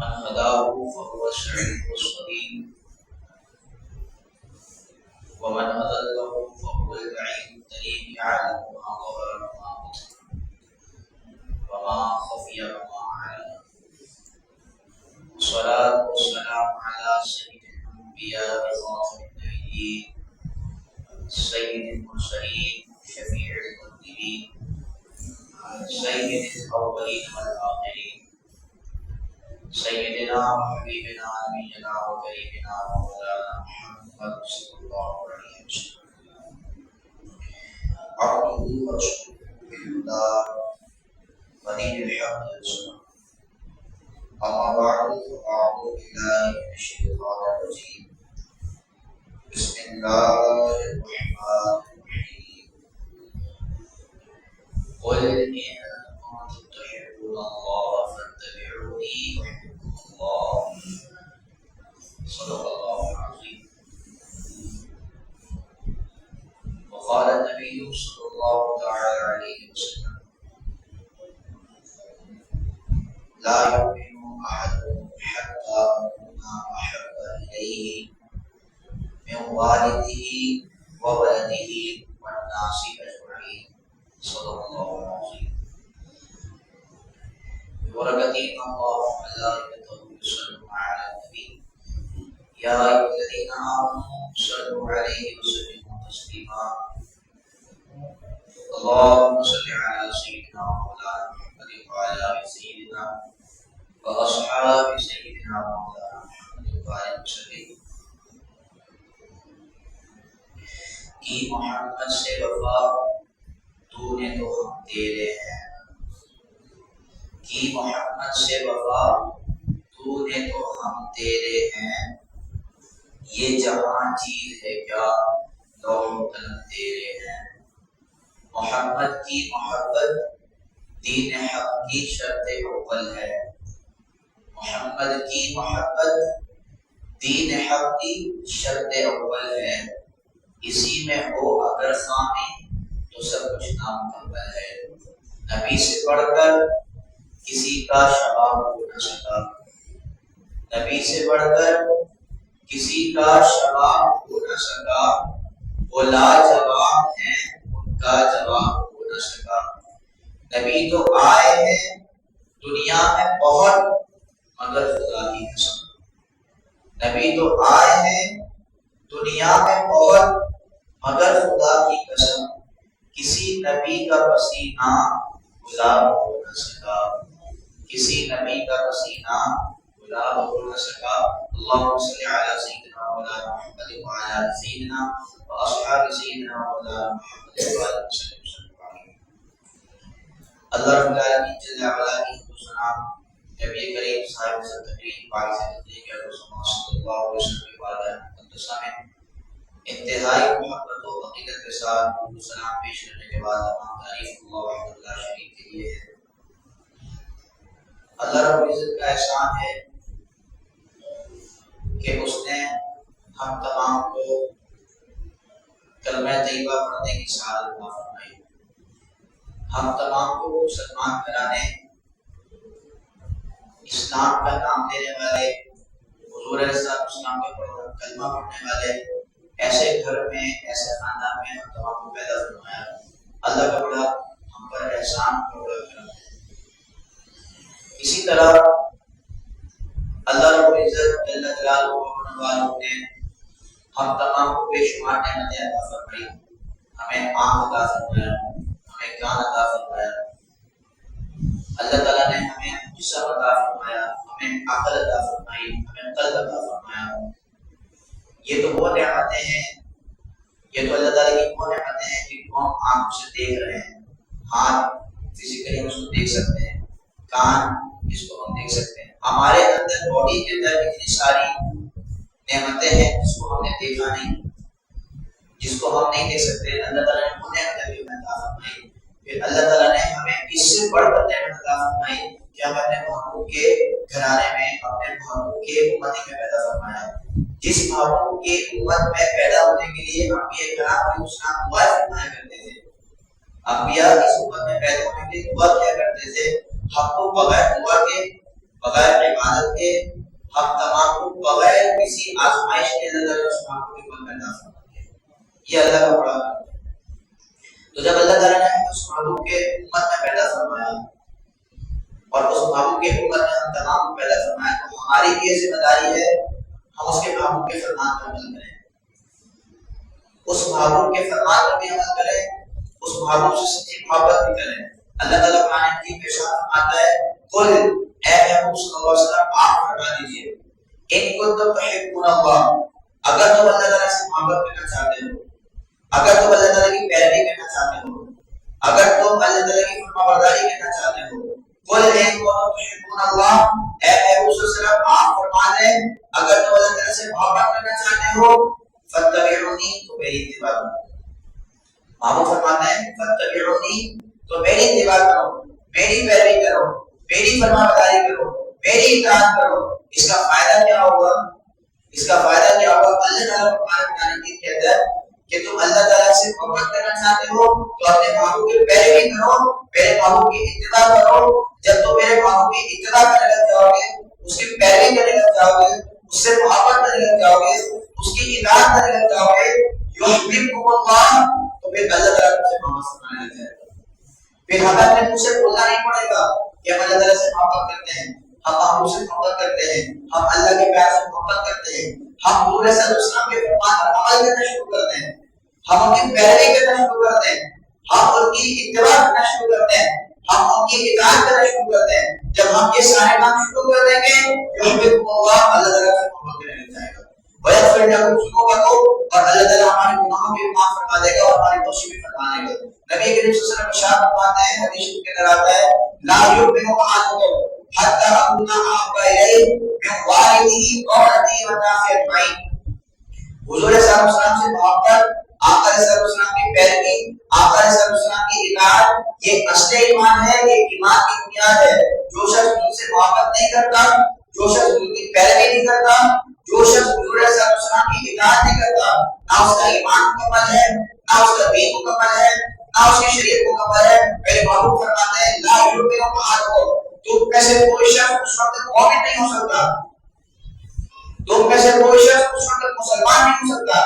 من هداه فهو السعيد الصديق ومن أضله فهو البعيد الذي يعلم ما ظهر وما بطن وما خفي وما علن. والصلاة والسلام على سيد الأنبياء خاتم النبيين سيد المرسلين شفيع المذنبين سيد الأولين والآخرين سيدنا وحبيبنا نبينا وكريمنا مولانا محمد صلى الله عليه وسلم عبده ورسوله بالهدى ودين الحق والسلام. أما بعد فأعوذ بالله من الشيطان الرجيم. بسم الله الرحمن الرحيم. قل إن كنتم تحبون الله فاتبعوني يحببكم الله. صدق الله العظيم. وقال النبي صلى الله تعالى عليه وسلم: لا يؤمن أحدكم حتى أكون أحب إليه من والده وولده والناس أجمعين. صدق الله العظيم. ببركة الله وملائكته يصلون على النبي يا أيها الذين آمنوا صلوا عليه وسلموا تسليما. اللهم صل على سيدنا مولانا محمد وعلى آل سيدنا وأصحاب سيدنا مولانا محمد وآله وسلم. کی محمد سے وفا تو نے تو ہم تیرے ہیں. کی محمد سے وفا تو نے تو ہم تیرے ہیں. یہ جہاں چیز ہے کیا لوح قلم تیرے ہیں. محمد کی محبت دین حق کی شرط اول ہے. محمد کی محبت دین حق کی شرط اول ہے. اسی میں ہو اگر سامع تو سب کچھ نامکمل ہے. نبی سے بڑھ کر کسی کا شباب ہو نہ سکا. نبی سے بڑھ کر کسی کا شباب ہو نہ سکا. وہ لاجواب ہیں ان کا جواب ہو نہ سکا. نبی تو آئے ہیں دنیا میں بہت مگر خدا کی قسم. نبی تو آئے ہیں دنیا میں بہت مگر خدا کی قسم. کسی نبی کا پسینہ گلاب ہو نہ سکا. کسی نبی کا پسینہ گلاب ہو نہ سکا. اللهم صل على سيدنا مولانا محمد وعلى آل سيدنا واصحاب سيدنا مولانا محمد وعلى آل سيدنا. اللہ رب العالمین جل وعلا کی حسنا نبی کریم صاحب سے تقریر پاک سے تقریر کے رسول صلی اللہ علیہ وسلم کے بعد مقدسہ میں انتہائی محبت و عقیدت کے ساتھ سلام پیش کرنے کے بعد تمام تعریف اللہ وحدہ لا شریک کے لیے ہے. اللہ رب العزت کا احسان ہے کہ اس نے ہم تمام کو کلمہ طیبہ پڑھنے کی سعادت عطا فرمائی. ہم تمام کو مسلمان کرانے اسلام کا نام دینے والے حضور علیہ السلام کے کلمہ پڑھنے والے ایسے گھر میں ایسے خاندان میں ہم تمام کو پیدا فرمایا. اللہ کا بڑا ہم پر احسان اور بڑا کرم ہے. اسی طرح اللہ رب العزت جل جلالہ والوں نے ہم تمام کو بے شمار نعمتیں عطا فرمائی. ہمیں آنکھ عطا فرمایا, ہمیں کان عطا فرمایا. اللہ تعالیٰ نے ہمیں جسم عطا فرمایا, ہمیں عقل عطا فرمائی, ہمیں قلب عطا فرمایا. یہ تو وہ نعمتیں ہیں, یہ تو اللہ تعالیٰ کی وہ نعمتیں ہیں جن کو ہم آنکھوں سے دیکھ رہے ہیں. ہاتھ فزیکلی ہم اس کو دیکھ سکتے ہیں, کان جس کو ہم دیکھ سکتے ہیں. ہمارے اندر باڈی کے اندر اتنی ساری نعمتیں ہیں جس کو ہم نے دیکھا نہیں, جس کو ہم نہیں دیکھ سکتے. اللہ تعالیٰ نے وہ نعمتیں بھی ہمیں عطا فرمائی. پھر اللہ تعالیٰ نے ہمیں اس سے بڑھ کر نعمت عطا فرمائی کہ ہم اپنے محبوب کے گھرانے میں, اپنے محبوب کے امتی میں پیدا فرمایا. جس محبوب کے امت میں پیدا ہونے کے لیے انبیاء کرام علیہ السلام دعا فرمایا کرتے تھے. انبیاء اس امت میں پیدا ہونے کے لیے دعا کیا کرتے تھے. ہم کو بغیر دعا کے, بغیر عبادت کے ہم تمام کو بغیر کسی آزمائش کے اللہ تعالیٰ اس معاملے کی بند کرنا فرماتے ہیں. یہ اللہ کا بڑا ہے. تو جب اللہ تعالیٰ نے اس معلوم کے امت میں پیدا فرمایا اور اس معلوم کے امت میں ہم تمام کو پیدا فرمایا تو ہماری بھی یہ ذمہ داری ہے ہم اس کے معلوم کے فرمان پر عمل کریں. اس معلوم کے فرمان پر بھی عمل کریں, اس معلوم سے سچی محبت بھی کریں. اللہ تعالیٰ قرآن مجید میں ارشاد فرماتا ہے قل اے محمد صلی اللہ علیہ وسلم آپ فرما دیجیے ان کنتم تحبون اللہ, اگر تم اللہ تعالیٰ سے محبت کرنا چاہتے ہو, اگر تم اللہ تعالیٰ کی پیروی کرنا چاہتے ہو, اگر تم اللہ تعالیٰ کی فرمانبرداری کرنا چاہتے ہو, قل ان کنتم تحبون اللہ, اے محمد صلی اللہ علیہ وسلم آپ فرما دیں اگر تم اللہ تعالیٰ سے محبت کرنا چاہتے ہو فاتبعونی تو میری اتباع کرو. محمد فرماتے ہیں فاتبعونی تو میری اتباع کرو, میری پیروی کرو, میری فرمانبرداری کرو, میری اطاعت کرو. اس کا فائدہ کیا ہوگا؟ اس کا فائدہ کیا ہوگا؟ اللہ تعالیٰ قرآن مجید کہتا ہے کہ تم اللہ تعالیٰ سے محبت کرنا چاہتے ہو تو اپنے محبوب کی پیروی کرو, میرے محبوب کی اتباع کرو. جب تم میرے محبوب کی اتباع کرنے لگ جاؤ گے, اس کی پیروی کرنے لگ جاؤ گے, اس سے محبت کرنے لگ جاؤ گے, اس کی اطاعت کرنے لگ جاؤ گے, یحببکم اللہ, تو پھر اللہ تعالیٰ تم سے محبت فرمانے لگ جائے گا. پھر ہمیں اپنے منہ سے بولنا نہیں پڑے گا کہ ہم اللہ تعالیٰ سے محبت کرتے ہیں, ہم محبوب سے محبت کرتے ہیں, ہم اللہ کے پیار سے محبت کرتے ہیں, ہم حضور صلی اللہ علیہ وسلم کے فرمان پر عمل کرنا شروع کرتے ہیں, ہم ان کی پیروی کرنا شروع کرتے ہیں, ہم ان کی اتباع کرنا شروع کرتے ہیں, ہم ان کی اطاعت کرنا شروع کرتے ہیں. جب ہم یہ سارے کام شروع کر دیں گے یحببکم اللہ, اللہ تعالیٰ سے محبت کرنے لگ جائے گا. وَيَغْفِرْ لَكُمْ ذُنُوبَكُمْ, اور اللہ تعالیٰ ہمارے گناہوں کو معاف فرما دے گا اور ہماری بخشش بھی فرما دے گا. نبی کریم صلی اللہ علیہ وسلم ارشاد فرماتے ہیں, حدیث شریف کے اندر آتا ہے لا یؤمن احدکم حتی اکون احب الیہ من والدہ وولدہ والناس اجمعین. حضور صلی اللہ علیہ وسلم سے محبت, آقا صلی اللہ علیہ وسلم کی پیروی, آقا صلی اللہ علیہ وسلم کی اطاعت, یہ اصل ایمان ہے, یہ ایمان کی بنیاد ہے. جو شخص ان سے محبت نہیں کرتا, جو شخص ان کی پیروی نہیں کرتا, جو شخص حضور صلی اللہ علیہ وسلم کی اطاعت نہیں کرتا, نہ اس کا ایمان مکمل ہے, نہ اس کا دین مکمل ہے, نہ اس کی شریعت مکمل ہے. میرے محبوب فرماتے ہیں لا یؤمن احدکم, تم میں سے کوئی شخص اس وقت مومن نہیں ہو سکتا, تم میں سے کوئی شخص اس وقت مسلمان نہیں ہو سکتا,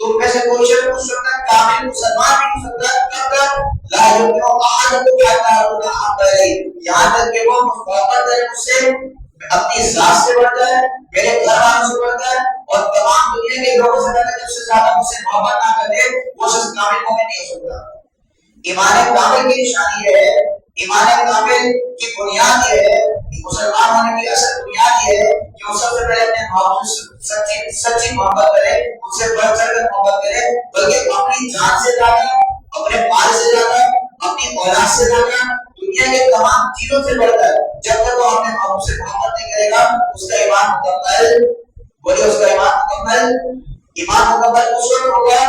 تم میں سے کوئی شخص اس وقت کامل مسلمان نہیں ہو سکتا تب تک لا یؤمن احدکم حتی اکون احب الیہ, یہاں تک کہ وہ محبت کرے مجھ سے, اپنی ذات سے بڑھ جائے, میرے گھر والوں سے بڑھ جائے, اور تمام دنیا کے لوگوں سے بڑھ جب سے زیادہ مجھ سے محبت نہ کرے, وہ شخص کامل مومن نہیں ہو سکتا. ایمان کامل کی نشانی یہ ہے, ایمان کامل کی بنیاد یہ ہے, مسلمان ہونے کی اصل بنیاد یہ ہے کہ وہ سب سے پہلے اپنے محبوب سے سچی محبت کرے, ان سے بڑھ چڑھ کر محبت کرے, بلکہ اپنی جان سے زیادہ, اپنے مال سے زیادہ, اپنی اولاد سے زیادہ, دنیا کے تمام چیزوں سے بڑھ کر جب تک وہ اپنے محبوب سے محبت نہیں کرے گا اس کا ایمان مکمل, بولے اس کا ایمان مکمل, ایمان مکمل اس وقت ہوگا,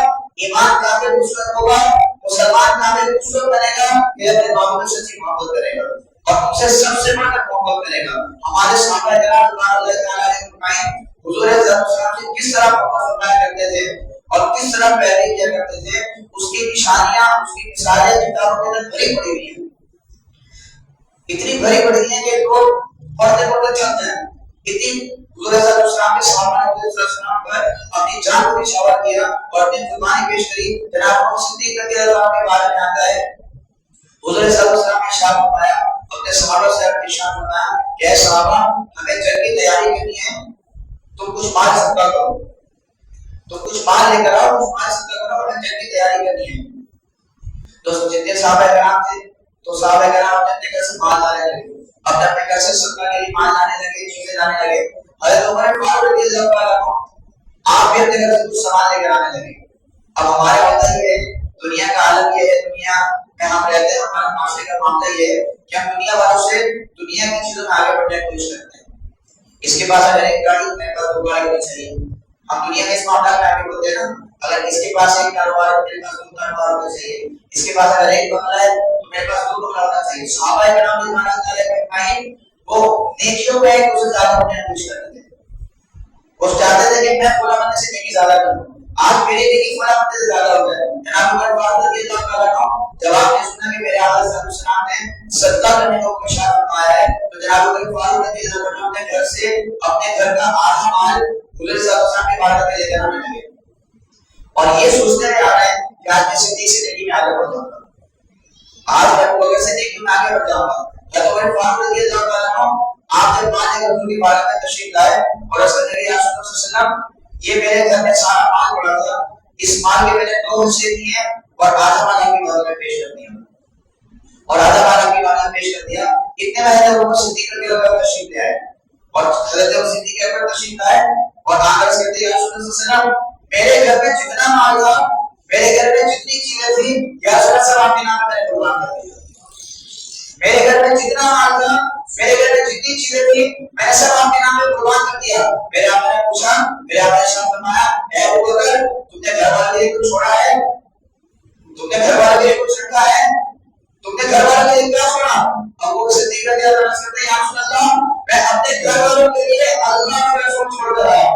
ایمان کامل اس وقت ہوگا, مسلمان کامل اس وقت بنے گا کہ اپنے محبوب سے سچی محبت کرے گا اور ہم سے سب سے بڑھ کر محبت کرے گا. ہمارے صحابہ کرام رضوان اللہ تعالی علیہم اجمعین حضور صلی اللہ علیہ وسلم سے کس طرح محبت فرمایا کرتے تھے اور کس طرح پیروی کیا کرتے تھے, اس کی نشانیاں, اس کی مثالیں کتابوں کے اندر بھری پڑی ہوئی ہیں, اتنی بھری پڑی ہیں کہ لوگ پڑھتے پڑھتے چلتے ہیں. اتنی حضور صلی اللہ علیہ وسلم کے صحابہ نے حضور صلی اللہ علیہ وسلم پر اپنی جان کو نشاور کیا اور اپنی قربانی پیش کری. جناب ابو صدیق رضی اللہ عنہ کے بارے میں آتا ہے حضور صلی اللہ علیہ وسلم نے ارشاد فرمایا, اپنے صحابہ سے ارشاد فرمایا کہ اے صحابہ ہمیں جنگ کی تیاری کرنی ہے, تم کچھ مال صدقہ کرو, تم کچھ مال لے کر آؤ, کچھ مال صدقہ کرو, ہمیں جنگ کی تیاری کرنی ہے. تو جتنے صحابہ کرام تھے تو صحابہ کرام اپنے گھر سے مال لانے لگے, اپنے گھر سے صدقہ کے لیے مال لانے لگے, چیزیں لانے لگے. حضرت عمر فاروق رضی اللہ عنہ آپ بھی اپنے گھر سے کچھ سامان لے کر آنے لگے. اب ہمارا ہوتا ہی ہے, دنیا کا عالم یہ ہے, دنیا میں ہم رہتے ہیں, ہمارے معاشرے کا معاملہ یہ ہے کہ ہم دنیا والوں سے دنیا کی چیزوں میں آگے بڑھنے کی کوشش کرتے ہیں. اس کے پاس اگر ایک گاڑی, میرے پاس دو گاڑی ہونی چاہیے, ہم دنیا میں اس معاملہ میں آگے بڑھتے ہیں نا. اگر اس کے پاس ایک کاروبار ہے, میرے پاس دو کاروبار ہونا چاہیے. اس کے پاس اگر ایک بنگلہ ہے تو میرے پاس دو بنگلہ ہونا چاہیے. صحابہ کرام رضوان اللہ تعالی علیہم وہ نیکیوں میں ایک دوسرے سے زیادہ ہونے کی کوشش کرتے تھے. وہ چاہتے تھے کہ میں فلاں بندے سے نیکی زیادہ کروں, آج میرے لیے فلاں ہفتے سے زیادہ ہو جائے. جناب عمر فاروق رضی اللہ تعالیٰ عنہ جب آپ نے سنا کہ میرے آقا صلی اللہ علیہ وسلم نے صدقہ کرنے کو ارشاد فرمایا ہے تو جناب عمر فاروق رضی اللہ عنہ اپنے گھر سے اپنے گھر کا آدھا مال حضور صلی اللہ علیہ وسلم کی بارگاہ میں لے کر آنے لگے اور یہ سوچتے ہوئے آ رہے ہیں کہ آج میں صدیق سے نیکی میں آگے بڑھ جاؤں گا, آج میں بغیر سے نیکی میں آگے بڑھ جاؤں گا. حضرت عمر فاروق رضی اللہ تعالیٰ عنہ آپ جب مال لے کر حضور کی بارگاہ میں تشریف لائے اور رسول اللہ صلی اللہ علیہ وسلم یہ میرے گھر میں سارا مال پڑا تھا, اس مال کے میں نے 2 حصے کیے اور آدھا مال آپ کی بارگاہ میں پیش کر دیا اور آدھا مال آپ کی بارگاہ میں پیش کر دیا. اتنے میں حضرت ابو صدیق رضی اللہ عنہ تشریف لے آئے اور حضرت ابو صدیق اکبر تشریف لائے اور آ کر کہتے ہیں یا رسول اللہ صلی اللہ علیہ وسلم میرے گھر میں جتنا مال تھا, میرے گھر میں جتنی چیزیں تھی, یا رسول اللہ صلی اللہ علیہ وسلم آپ کے نام میں قربان کر دیا. میرے گھر میں جتنا مال تھا, میرے گھر میں جتنی چیزیں تھی, میں نے سب آپ کے نام میں قربان کر دیا. میرے آقا نے پوچھا, میرے آقا نے ارشاد فرمایا اے ابو بکر تم نے گھر والے کے لیے کچھ چھوڑا ہے, تم نے گھر والے کے لیے کچھ رکھا ہے, تم نے گھر والے کے لیے کیا چھوڑا؟ ابو بکر صدیق رضی اللہ عنہ کہتے ہیں یا رسول اللہ میں اپنے گھر والوں کے لیے اللہ کے رسول چھوڑ کر آیا,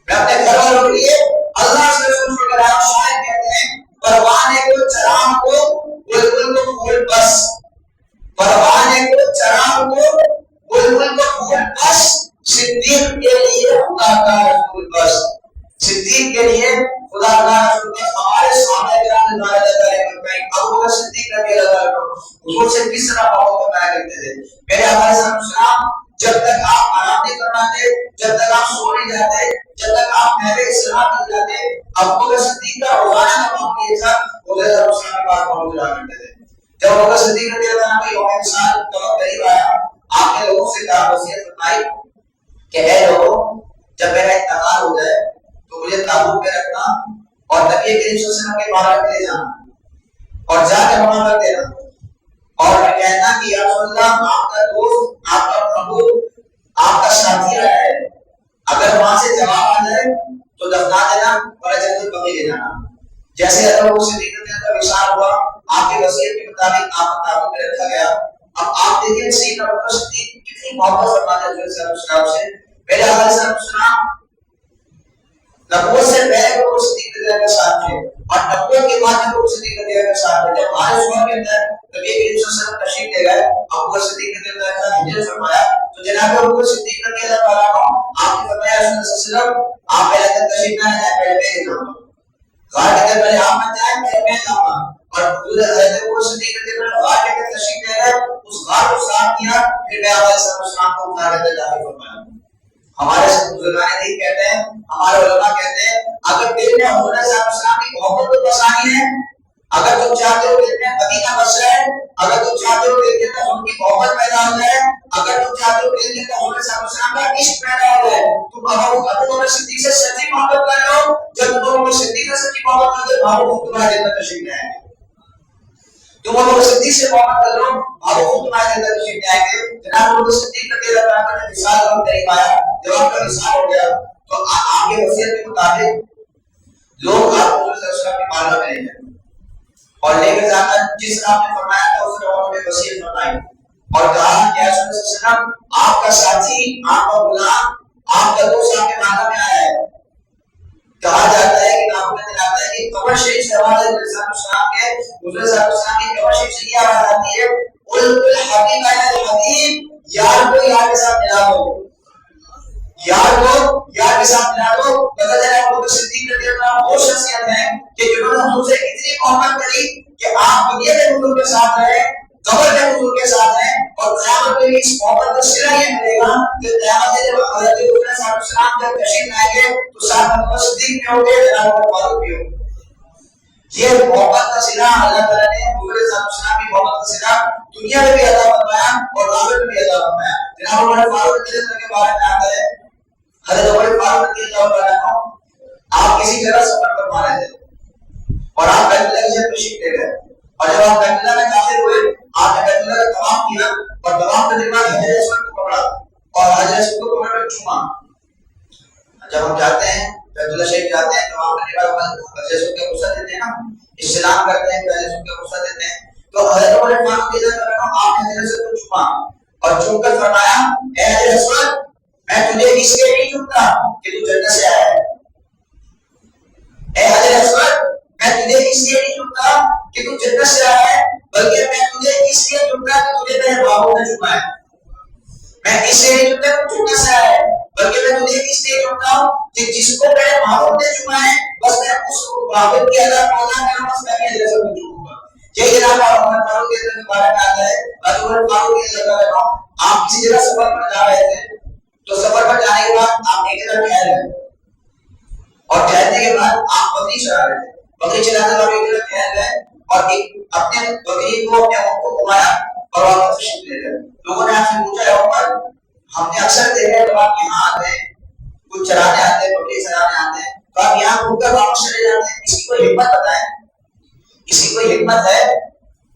میں اپنے گھر والوں کے لیے اللہ کے رسول چھوڑ کر آیا. شاعر کہتے ہیں پروانے کو چراغ کو بلبل کو پھول بس, پروانے کو چراغ کو بلبل کو پھول بس, صدیق کے لیے خدا کا رسول بس, صدیق کے لیے خدا کا رسول بس. ہمارے صحابہ کرام رضوان اللہ علیہم ابو بکر صدیق رضی اللہ عنہ حضور سے کس طرح محبت کرا کرتے تھے. میرے آقا صلی اللہ علیہ وسلم جب تک آپ آرام نہیں فرماتے, جب تک آپ سو نہیں جاتے, جب تک آپ محل استراحت نہیں جاتے, ابو بکر صدیق کا روزانہ کا معمول یہ تھا حضور صلی اللہ علیہ وسلم کے پاس پہنچ جایا کرتے تھے. جب ابو بکر صدیق رضی اللہ عنہ کا یوم وصال کب قریب آیا, آپ نے لوگوں سے کہا, وصیت فرمائی کہ اے لوگوں جب میرا انتقال ہو جائے تو مجھے تابوت میں رکھنا اور نبی کریم صلی اللہ علیہ وسلم کے بارگاہ میں لے جانا اور جا کے وہاں رکھ دینا اور کہنا کہ یا رسول اللہ آپ کا دوست, آپ کا محبوب, آپ کا ساتھی آیا ہے, اگر وہاں سے جواب آ جائے تو دفنا دینا اور جنت البقیع لے جانا. جیسے حضرت ابو صدیق رضی اللہ عنہ کا وصال ہوا, آپ کی وصیت کے مطابق آپ کا تابوت میں رکھا گیا. اب آپ دیکھیں سیدنا ابو بکر صدیق کتنی محبت فرماتے ہیں حضرت صلی اللہ علیہ وسلم سے. میرے آقا صلی اللہ علیہ وسلم نبوت سے پہلے ابو بکر صدیق رضی اللہ عنہ کے ساتھ تھے اور نبوت کے بعد ابو بکر صدیق رضی اللہ عنہ کے ساتھ تھے. جب ہمارے شوہر کے اندر نبی کریم صلی اللہ علیہ وسلم تشریف لے گئے, ابو بکر صدیق رضی اللہ عنہ نے ہجرت فرمایا تو جناب ابو بکر صدیق رضی اللہ تعالیٰ عنہ آپ نے فرمایا رسول اللہ صلی اللہ علیہ وسلم آپ پہلے تک تشریف نہ لائیں, پہلے میں جاؤں گا. غار کے اندر پہلے آپ مت جائیں, پہلے میں جاؤں گا. اور حضرت ابو بکر صدیق رضی اللہ عنہ غار کے اندر تشریف لے گئے, اس غار کو صاف کیا, پھر میں آقا صلی اللہ علیہ وسلم کو غار کے اندر داخل فرمایا. ہمارے بزرگان دین کہتے ہیں, ہمارے علماء کہتے ہیں اگر دل میں حضور صلی اللہ علیہ وسلم کی محبت کو بسانی ہے, اگر تم چاہتے ہو دل میں مدینہ بس جائے, اگر تم چاہتے ہو دل کے اندر ان کی محبت پیدا ہو جائے, اگر تم چاہتے ہو دل کے اندر حضور صلی اللہ علیہ وسلم کا عشق پیدا ہو جائے, تم ابو بکر صدیق سے سچی محبت کر رہے ہو. جب تم ابو بکر صدیق سے سچی محبت کرتے ہو ابو بکر تمہارے دل میں تشریف لے آئیں گے. تم ابو بکر صدیق سے محبت کر رہے ہو ابو بکر تمہارے دل میں تشریف لے آئیں گے. جناب ابو بکر صدیق رضی اللہ عنہ کا وصال کا قریب آیا, جب آپ کا وصال ہو گیا تو آپ کے وصیت کے مطابق لوگ آپ کو حضور صلی اللہ علیہ وسلم کی بارگاہ میں لے گئے اور لے کے جا کر جس طرح آپ نے فرمایا تھا اس طرح انہوں نے وصیت فرمائی اور کہا کہ رسول اللہ صلی اللہ علیہ وسلم آپ کا ساتھی, آپ کا غلام, آپ کا دوست آپ کے بارگاہ میں آیا ہے. کہا جاتا ہے کہ نام میں دلاتا ہے کہ قبر شریف سے آواز ہے حضور صلی اللہ علیہ وسلم کے, حضور صلی اللہ علیہ وسلم کی قبر شریف سے یہ آواز آتی ہے قل الحبیب الحبیب, یار کو یار کے ساتھ ملا دو, یار کو یار کے ساتھ ملا دو. پتہ چلا ابو بکر صدیق رضی اللہ عنہ وہ شخصیت ہے کہ جنہوں نے حضور سے اتنی محبت کری کہ آپ دنیا میں حضور کے ساتھ رہے, قبر میں حضور کے ساتھ ہیں اور قیامت میں اس محبت کا صلہ یہ ملے گا کہ قیامت میں جب حضرت حضور صلی اللہ علیہ وسلم جب تشریف لائیں گے تو ساتھ ابو بکر صدیق بھی ہوں گے, جناب عمر فاروق بھی ہوں گے. یہ محبت کا صلہ اللہ تعالیٰ نے حضور صلی اللہ علیہ وسلم کی محبت کا صلہ دنیا میں بھی عطا فرمایا اور آخرت میں بھی عطا فرمایا. جناب عمر فاروق رضی اللہ عنہ کے بارے میں آتا ہے, حضرت عمر فاروق رضی اللہ عنہ آپ کسی جگہ سفر فرما رہے تھے اور آپ بیت اللہ کی جگہ تشریف لے گئے اور جب آپ بیت اللہ میں داخل ہوئے آپ نے بیت اللہ کا طواف کیا اور طواف کرنے کے بعد حجر اسود کو پکڑا اور حجر اسود کو پکڑ کر چوما. جب ہم جاتے ہیں بیت اللہ شریف جاتے ہیں تو وہاں کرنے کے بعد حجر اسود کا غصہ دیتے ہیں نا, استلام کرتے ہیں, حجر اسود کا غصہ دیتے ہیں. تو حضرت عمر فاروق رضی اللہ عنہ آپ نے حجر اسود کو چوما اور چوم کر فرمایا اے حجر اسود میں تجھے اس لیے نہیں چومتا کہ تو جنت سے آیا ہے, اے حجر اسود میں تجھے اس لیے نہیں چنتا کہ تو جنت سے آیا ہے، بلکہ میں تجھے اس لیے چنتا کہ تجھے میرے محبوب نے چنا ہے. میں اس لیے نہیں چنتا کہ جنت سے آیا ہے، بلکہ میں تجھے اس لیے چنتا ہوں کہ جس کو میرے محبوب نے چنا ہے بس میں اس محبوب کی ادا پانا کروں، بس میں اپنے جیسا کو چنوں گا. یہ جناب عمر فاروق کے بارے میں آتا ہے. عمر فاروق کی جگہ ہے، آپ کسی جگہ سفر پر جا رہے تھے تو سفر پر جانے کے بعد آپ ایک جگہ ٹھہر گئے اور ٹھہرنے کے بعد آپ بکری چلا رہے تھے. بکری چلاتے وقت ایک جگہ ٹھہر گئے اور اپنے بکری کو اپنے اونٹ کو گھمایا اور واپس تشریف لے گئے. لوگوں نے آپ سے پوچھا ہے عمر ہم نے اکثر دیکھا ہے جب آپ یہاں آتے ہیں کچھ چلانے آتے ہیں بکری چلانے آتے ہیں تو آپ یہاں گھوم کر واپس چلے جاتے ہیں، اس کی کوئی حکمت بتائیں، اس کی کوئی حکمت ہے؟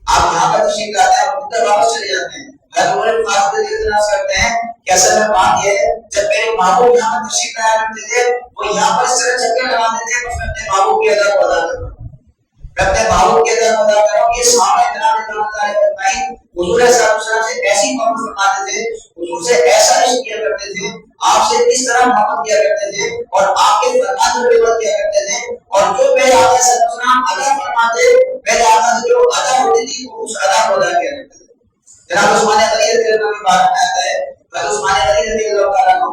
آپ یہاں پر تشریف لاتے ہیں اور گھوم کر واپس چلے جاتے ہیں. عمر فاروق اعتراض کرتے ہیں کہ اصل میں بات یہ ہے جب میرے محبوب یہاں پر تشریف لایا کرتے تھے وہ یہاں پر اس طرح چکر لگاتے تھے بس میں اپنے محبوب کی ادا کو ادا کروں، میں اپنے محبوب کی ادا کو ادا کروں. یہ صحابہ کرام حضور صلی اللہ علیہ وسلم سے ایسی محبت فرماتے تھے، حضور سے ایسا عشق کیا کرتے تھے، آپ سے اس طرح محبت کیا کرتے تھے اور آپ کے فرمان پر عبادت کیا کرتے تھے. اور جو میرے آقا صلی اللہ علیہ وسلم ادا فرماتے میرے آقا سے جو ادا ہوتی تھی وہ اس ادا کو ادا کیا کرتے تھے. جناب عثمان غنی رضی اللہ عنہ کے بارے میں آتا ہے کہ عثمان غنی رضی اللہ عنہ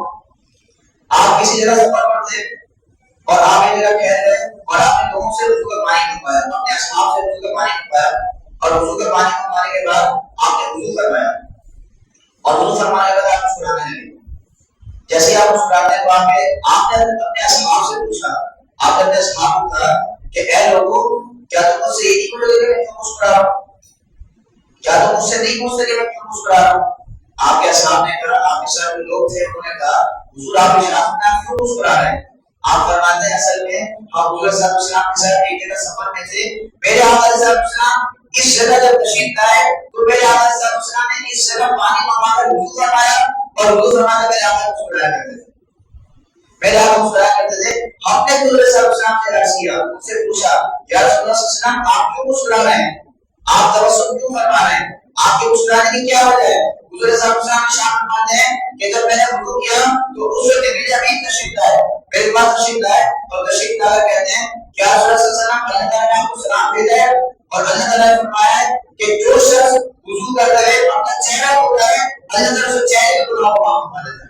آپ کسی جگہ سفر پر تھے اور آپ ایک جگہ ٹھہر گئے اور آپ نے لوگوں سے وضو کا پانی منگوایا، اپنے اصحاب سے وضو کا پانی منگوایا اور وضو کا پانی منگوانے کے بعد آپ نے وضو فرمایا اور وضو فرمانے کے بعد آپ مسکرانے لگے. جیسے آپ مسکراتے ہیں تو آپ نے اپنے اصحاب سے پوچھا، آپ نے اپنے اصحاب کو کہا کہ اے لوگوں کیا تم مجھ سے یہ نہیں پوچھو گے کہ میں کیوں مسکرا رہا ہوں؟ کیا تم مجھ سے نہیں پوچھ سکے میں کیوں مسکرا رہا ہوں؟ آپ کے اصحاب نے کہا، آپ کے ساتھ جو لوگ تھے انہوں نے کہا حضور آپ ارشاد فرمائیں آپ کیوں مسکرا رہے ہیں؟ آپ فرماتے ہیں اصل میں ہم حضور صلی اللہ علیہ وسلم کے ساتھ ایک جگہ سفر میں تھے، میرے آقا صلی اللہ علیہ وسلم اس جگہ جب تشریف لائے تو میرے آقا صلی اللہ علیہ وسلم نے اس جگہ پانی منگوا کر وضو فرمایا اور وضو فرمانے میرے آقا مسکرایا کرتے تھے، میرے آقا مسکرایا کرتے تھے. ہم نے حضور صلی اللہ علیہ وسلم سے عرض کیا، ان سے پوچھا یا رسول اللہ صلی اللہ علیہ وسلم آپ کیوں مسکرا رہے ہیں، آپ تبسم کیوں فرما رہے ہیں، آپ کے مسکرانے کی کیا وجہ ہے؟ حضور صلی اللہ علیہ وسلم ارشاد فرماتے ہیں کہ جب میں نے وضو کیا تو اس وقت جبریل امین تشریف لائے، میرے پاس تشریف لائے اور تشریف لا کر کہتے ہیں کہ رسول اللہ صلی اللہ علیہ وسلم اللہ تعالیٰ نے آپ کو سلام بھیجا ہے اور اللہ تعالیٰ نے فرمایا ہے کہ جو شخص وضو کرتا ہے اپنا چہرہ دھوتا ہے اللہ تعالیٰ اس چہرے کے گناہوں کو معاف فرما دیتا ہے.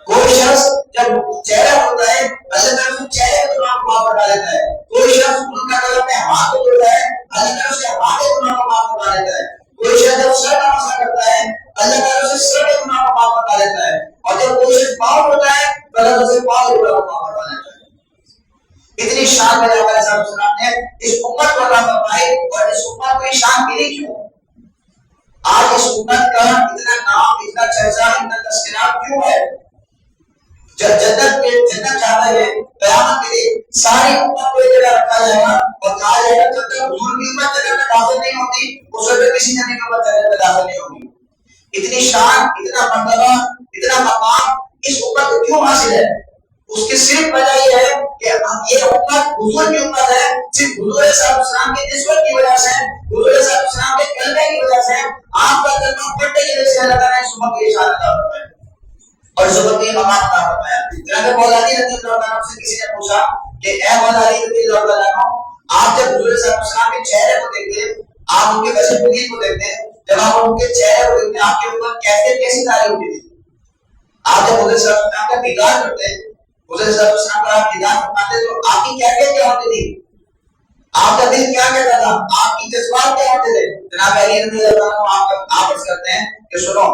کوئی شخص جب چہرہ ہوتا ہے اللہ تعالیٰ اس چہرے کے گناہوں کو معاف فرما دیتا ہے. کوئی شخص وضو کرتا ہے اپنے ہاتھ کو دھوتا ہے اللہ تعالیٰ اس کے ہاتھ کے گناہوں کو معاف فرما دیتا ہے. کوئی شخص جب سر کا مسح کرتا ہے اللہ تعالیٰ اسے سر کے گناہ کو معاف فرما دیتا ہے اور جب کوئی شخص پاؤں دھوتا ہے تو اللہ اسے پاؤں کے گناہ کو معاف فرما دیتا ہے. اتنی شان میرے آقا صلی اللہ علیہ وسلم نے اس امت کو عطا فرمائی اور اس امت کو یہ شان ملی کیوں؟ آج اس امت کا اتنا نام، اتنا چرچا، اتنا تذکرہ کیوں ہے؟ جب جنت چاہتا ہے قیامت کے لیے ساری امت کو ایک جگہ رکھا جائے گا اور کہا جائے گا جب تک حضور کی امت جنت میں داخل نہیں ہوتی اس وقت کسی نبی کی امت جنت میں داخل نہیں ہوگی. اتنی شان، اتنا مرتبہ، اتنا مقام اس امت کو کیوں حاصل ہے؟ اس کی صرف وجہ یہ ہے کہ یہ امت حضور کی امت ہے. صرف حضور صلی اللہ علیہ وسلم کی نسبت کی وجہ سے، حضور صلی اللہ علیہ وسلم کے کلمے کی وجہ سے، آپ کا کلمہ پڑھنے کی وجہ سے اللہ تعالیٰ نے اس امت کی اشارت عطا فرمایا اور اس امت کی مقام عطا فرمایا. جناب مولا علی رضی اللہ عنہ سے کسی نے پوچھا کہ اے مولا علی رضی اللہ عنہ آپ جب حضور صلی اللہ علیہ وسلم کے چہرے کو دیکھتے، آپ ان کے وجہ پوری کو دیکھتے، جب آپ ان کے چہرے کو دیکھتے آپ کے اوپر کیسی تاریخ ہوتی تھی؟ آپ جب حضور صلی اللہ علیہ وسلم کا دیدار کرتے، حضور صلی اللہ علیہ وسلم کا دیدار فرماتے تو آپ کی کیفیت کیا ہوتی تھی؟ آپ کا دل کیا کہتا تھا؟ آپ کی جذبات کیا ہوتے تھے؟ جناب علی رضی اللہ عنہ آپ عرض کرتے ہیں کہ سنو،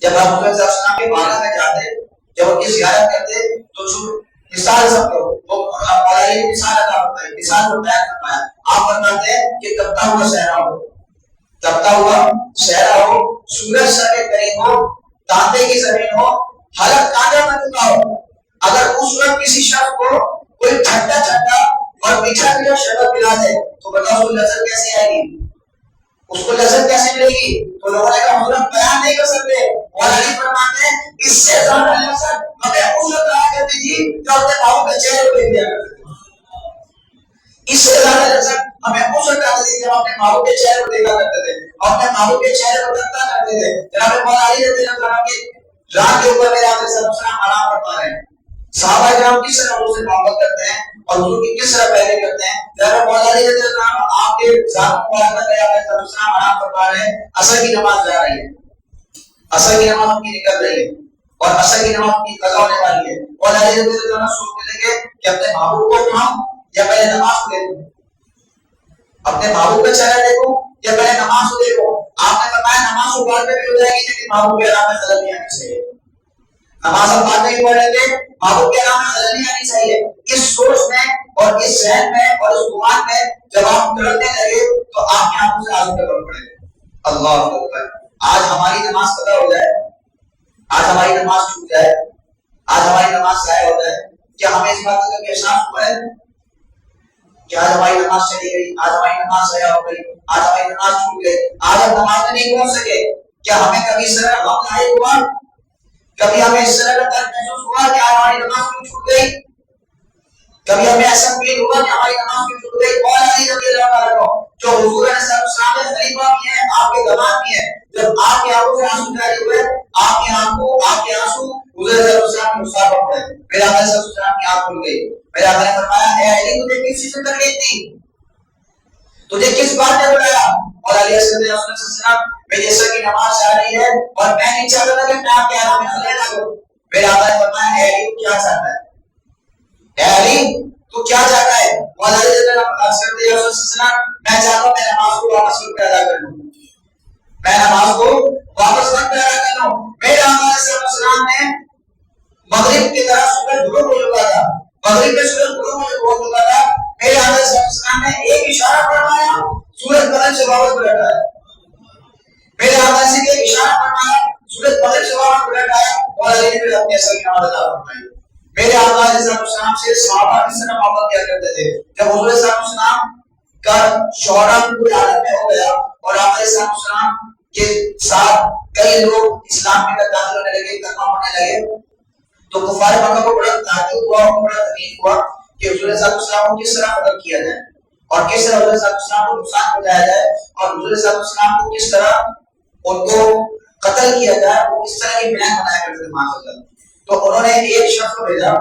جب آپ حضور صلی اللہ علیہ وسلم کے بارگاہ میں جاتے، جب ان کی زیارت کرتے تو مثال سب کو وہ مولا علی نے مثال عطا فرمائی، مثال کو بیان فرمایا. آپ فرماتے ہیں کہ تبتا ہوا صحرا ہو، تبتا ہوا صحرا ہو، سورج سر کے قریب ہو، تانبے کی زمین ہو، حلق کانٹا نہ چکا ہو، اگر اس وقت کسی شخص کو کوئی ٹھنڈا ٹھنڈا اور میٹھا میٹھا شربت پلا دے تو بتاؤ اس کو لذت کیسے آئے گی؟ اس کو لذت کیسے ملے گی؟ تو لوگوں نے کہا حضور بیان نہیں کر سکتے. اور علی فرماتے ہیں اس سے زیادہ لذت ہمیں اس وقت آیا کرتی تھی جو اپنے باپ کے چہرے کو دیکھ دیا کرتے تھے. اس سے زیادہ لذت ہمیں اس وقت آتی تھی جب اپنے ماں کے چہرے کو دیکھا کرتے تھے، اپنے ماں کے چہرے کو دیکھا کرتے تھے. جناب مولا علی رضی اللہ عنہ کی رات کے اوپر میرے آقا صلی اللہ علیہ وسلم آرام فرما رہے ہیں. صحابہ کرام کس طرح حضور سے محبت کرتے ہیں اور حضور کی کس طرح پیروی کرتے ہیں. ذرا مولا علی رضی اللہ عنہ آپ کے ذات مبارکہ میں آپ نے سلام آرام فرما رہے ہیں, عصر کی نماز جا رہی ہے, عصر کی نماز کی نکل رہی ہے اور عصر کی نماز کی قضا ہونے والی ہے. مولا علی رضی اللہ عنہ سوچنے لگے کہ اپنے محبوب کو اٹھاؤں یا پہلے نماز کو دیکھوں, اپنے محبوب کا چہرہ دیکھوں یا پہلے نماز کو دیکھوں. آپ نے فرمایا نماز کو بعد میں بھی ہو جائے گی لیکن محبوب کے نام میں خلل نہیں آنی چاہیے. نماز ہم بعد میں ہی پڑھ لیتے, محبوب کے نام میں خلل نہیں آنی چاہیے. اس سوچ میں اور اس ذہن میں اور اس گمان میں جب آپ کرنے لگے تو آپ کے آنکھوں سے آنسو ٹپک پڑے. اللہ اکبر. آج ہماری نماز قضا ہو جائے, آج ہماری نماز چھوٹ جائے, آج ہماری نماز ضائع ہو جائے, کیا ہمیں اس بات کا احساس ہوا ہے کہ آج ہماری نماز چلی گئی, آج ہماری نماز ضائع ہو گئی, آج ہماری نماز چھوٹ گئی, آج ہم نماز میں نہیں پہنچ سکے؟ کیا ہمیں کبھی اس طرح غم لاحق ہوا, کبھی ہمیں اس طرح کا درد محسوس ہوا کہ آج ہماری نماز کیوں چھوٹ گئی؟ کبھی ہمیں ایسا فیل ہوا کہ ہماری نماز کیوں چھوٹ گئی؟ مولا علی رضی اللہ عنہ جو حضور علیہ السلام کے خلیفہ بھی ہیں, آپ کے داماد بھی ہیں, جب آپ کے آنکھوں سے آنسو جاری ہوئے, آپ کے آنسو حضور علیہ السلام کے مصاب پر پڑے, میرے آقا علیہ السلام کی آنکھ کھل گئی. میرے آقا نے فرمایا اے علی تجھے کس چیز سے تکلیف تھی, تجھے کس بات نے بلایا؟ اور علی صلی اللہ علیہ وسلم میری عصر کی نماز جا رہی ہے اور میں نہیں چاہتا تھا کہ میں آپ کے آرام میں خلل ڈالوں. میرے آقا نے فرمایا اے علی کیا چاہتا ہے, اے علی تو کیا چاہتا ہے؟ مولا علی صلی اللہ علیہ وسلم میں چاہتا ہوں میں نماز کو واپس وقت پہ ادا کر لوں, میں نماز کو واپس وقت پہ ادا کر لوں. میرے آقا علیہ السلام نے مغرب کی طرف سورج غروب ہو چکا تھا, مغرب میں سورج غروب ہو چکا تھا. میرے آقا علیہ السلام نے ایک اشارہ فرمایا, سورج بدل سے واپس پلٹ آیا. میرے آقا سے ایک اشارہ فرمایا, سورج بدل سے واپس پلٹ آیا اور علی نے پھر اپنے اثر کی نماز ادا فرمائی. میرے آقا علیہ السلام سے صحابہ کس طرح محبت کیا کرتے تھے. جب حضور صلی اللہ علیہ وسلم کا شہرا پوری عالم میں ہو گیا اور آقا علیہ السلام کے ساتھ کئی لوگ اسلام میں داخل ہونے لگے, کلمہ پڑھنے لگے, تو کفار مکہ کو بڑا تعجب ہوا اور بڑا تکلیف ہوا کہ حضور صلی اللہ علیہ وسلم کو کس طرح قتل کیا جائے اور کس طرح حضور صلی اللہ علیہ وسلم کو نقصان پہنچایا جائے اور حضور صلی اللہ علیہ وسلم کو کس طرح ان کو قتل کیا جائے. وہ کس طرح کی پلان بنایا کرتے تھے ماشاءاللہ. تو انہوں نے ایک شخص کو بھیجا,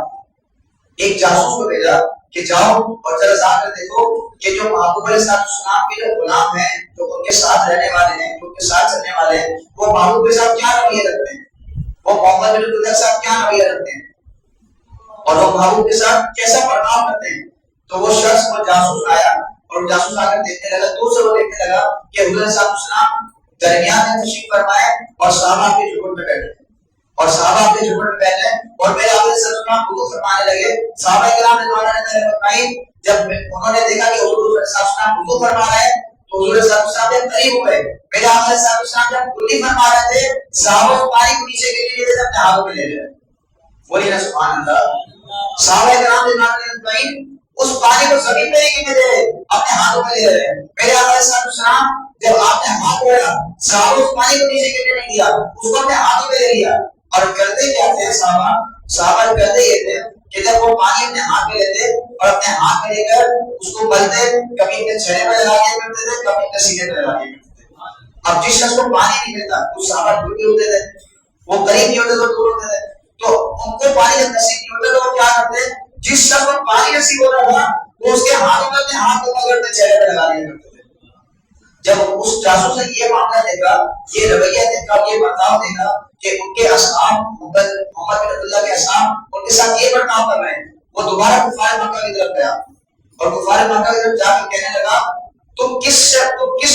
ایک جاسوس کو بھیجا کہ جاؤ اور ذرا جا کر دیکھو کہ جو محبوب علیہ السلام کے جو غلام ہیں, جو ان کے ساتھ رہنے والے ہیں, جو ان کے ساتھ چلنے والے ہیں, وہ محبوب کے ساتھ کیا رویہ رکھتے ہیں, وہ محمد بن عبداللہ کے ساتھ کیا رویہ رکھتے ہیں اور وہ محبوب کے ساتھ کیسا برتاؤ کرتے ہیں. تو وہ شخص وہ جاسوس آیا اور وہ جاسوس آ کر دیکھنے لگا, دور سے وہ دیکھنے لگا کہ حضور صلی اللہ علیہ وسلم درمیان میں تشریف فرمائے اور صحابہ کے جھکٹ میں بیٹھے اور صحابہ کے جھکٹ میں بیٹھے اور میرے آقا صلی اللہ علیہ وسلم وضو فرمانے لگے. صحابہ کرام نے دعا نے فرمائی, جب انہوں نے دیکھا کہ حضور صلی اللہ علیہ وسلم وضو فرما رہے ہیں تو حضور صلی اللہ علیہ وسلم کے قریب ہوئے. میرے آقا صلی اللہ علیہ وسلم جب کلی فرما رہے تھے, صحابہ پانی کو نیچے گرنے کے لیے اپنے ہاتھوں میں لے رہے. بولیے نا سبحان اللہ. صحابہ کرام نے دعا نے فرمائی, اس پانی کو زمین پہ نہیں گرنے دے رہے, اپنے ہاتھوں میں لے رہے. میرے آقا صلی اللہ علیہ وسلم جب آپ نے ہاتھ اڑایا, صحابہ اس پانی کو نیچے گرنے نہیں دیا, اس کو اپنے ہاتھوں میں لے لیا. اور کرتے کیا تھے صحابہ کرتے یہ تھے کہ جب وہ پانی اپنے ہاتھ میں لیتے اور اپنے ہاتھ میں لے کر اس کو ملتے, کبھی اپنے چہرے پہ لگا دیا کرتے تھے, کبھی اپنے سینے پہ لگا دیا کرتے تھے. اب جس شخص کو پانی نہیں ملتا وہ صحابہ دور بھی ہوتے تھے, وہ قریب نہیں ہوتے تو دور ہوتے تھے. تو ان کو پانی جب نصیب نہیں ہوتا تو وہ کیا کرتے, جس شخص کو پانی نصیب ہوتا تھا وہ اس کے ہاتھوں میں اپنے ہاتھ کو پکڑ کر چہرے پہ لگا دیا کرتے تھے. جب اس جاسوس نے یہ معاملہ دیکھا, یہ رویہ دیکھا, یہ برتاؤ دیکھا کہ ان کے اصحاب محمد بن عبداللہ کے اصحاب ان کے ساتھ یہ برتاؤ کر رہے ہیں, وہ دوبارہ کفار مکہ کی طرف گیا اور کفار مکہ کی طرف جا کر کہنے لگا, تم کس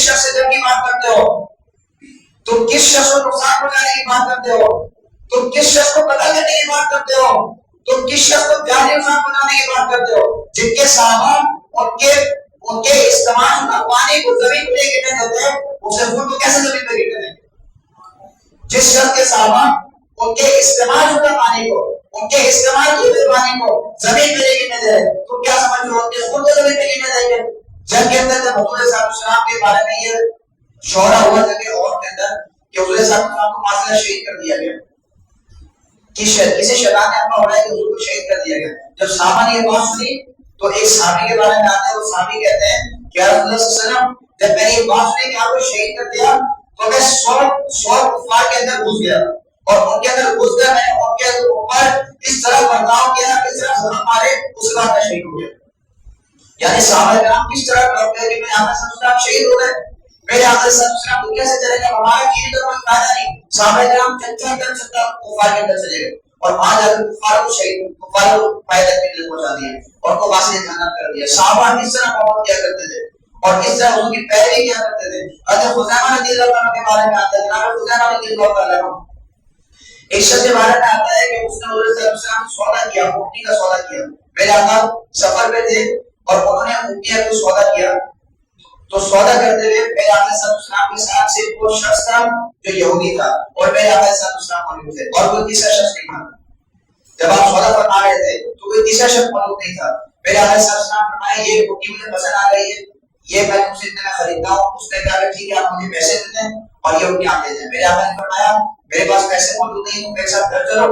شخص سے جنگ کی بات کرتے ہو, تم کس شخص کو نقصان پہنچانے کی بات کرتے ہو, تم کس شخص کو قتل کرنے کی بات کرتے ہو, تم کس شخص کو جانی نقصان پہنچانے کی بات کرتے ہو, جن کے صحابہ ان کے استعمال پانی کو زمین پہ گرنے دیتے ہیں, اسے خود کو کیسے زمین پہ گرنے دیں. جس شخص کے صحابہ ان کے استعمال ہوتا پانی کو, ان کے استعمال ہوتے پانی کو زمین پہ گرنے دے رہے, تو کیا سمجھ رہے ہو کہ خود کو زمین پہ گرنے دیں گے. جنگ کے اندر جب حضور صلی اللہ علیہ وسلم کے بارے میں یہ شورا ہوا تھا کہ اور کے اندر کہ حضور صلی اللہ علیہ وسلم کو معصیت شہید کر دیا گیا, کسی شیطان نے اپنا اڑایا کہ حضور کو شہید کر دیا گیا. جب صحابہ نے یہ بات سنی تو ایک صحابی کے بارے میں آتا ہے, وہ صحابی کہتے ہیں کہ یا رسول اللہ صلی اللہ علیہ وسلم, جب میں نے یہ بات سنی کہ آپ کو شہید کر دیا تو میں 100 کفار کے اندر گھس گیا اور ان کے اندر گھس کر میں نے ان کے اوپر اس طرح برتاؤ کیا, اس طرح ظلم مارے, اس کے بعد میں شہید ہو گیا. یعنی صحابہ کرام کس طرح ڈر گئے کہ میرے آقا صلی اللہ علیہ وسلم شہید ہو گئے، میرے آقا صلی اللہ علیہ وسلم دنیا سے چلے گئے، ہمارے دین کا کوئی فائدہ نہیں. صحابہ کرام چلتا چلتا کفار کے اندر چلے گئے اور وہاں جا کر کفار کو شہید، کفار کو فائدہ کے لیے پہنچا دیا اور کو واسطے جہنم کر دیا. صحابہ اس طرح محبت کیا کرتے تھے اور اس طرح ان کی پیروی کیا کرتے تھے. حضرت خزیمہ رضی اللہ عنہ کے بارے میں آتا ہے، جناب خزیمہ رضی اللہ عنہ ایک شخص کے بارے میں آتا ہے کہ اس نے حضرت صلی اللہ علیہ وسلم سودا کیا، اونٹنی کا سودا کیا. میرے آقا سفر پہ تھے اور انہوں نے اونٹنی کا سودا کیا. تو سودا کرتے ہوئے میرے آقا صلی اللہ علیہ وسلم کے ساتھ صرف وہ شخص تھا جو یہودی تھا اور میرے آقا صلی اللہ علیہ وسلم موجود تھے اور کوئی تیسرا شخص نہیں تھا. جب آپ سودا فرما رہے تھے تو کوئی تیسرا شخص موجود نہیں تھا. میرے آقا صلی اللہ علیہ وسلم فرمایا یہ اونٹنی مجھے پسند آ گئی ہے، یہ میں تم سے اتنے میں خریدتا ہوں. اس نے کہا کہ ٹھیک ہے آپ مجھے پیسے دے دیں اور یہ اونٹنی آپ دے دیں. میرے آقا نے فرمایا میرے پاس پیسے موجود نہیں، تم میرے ساتھ گھر چلو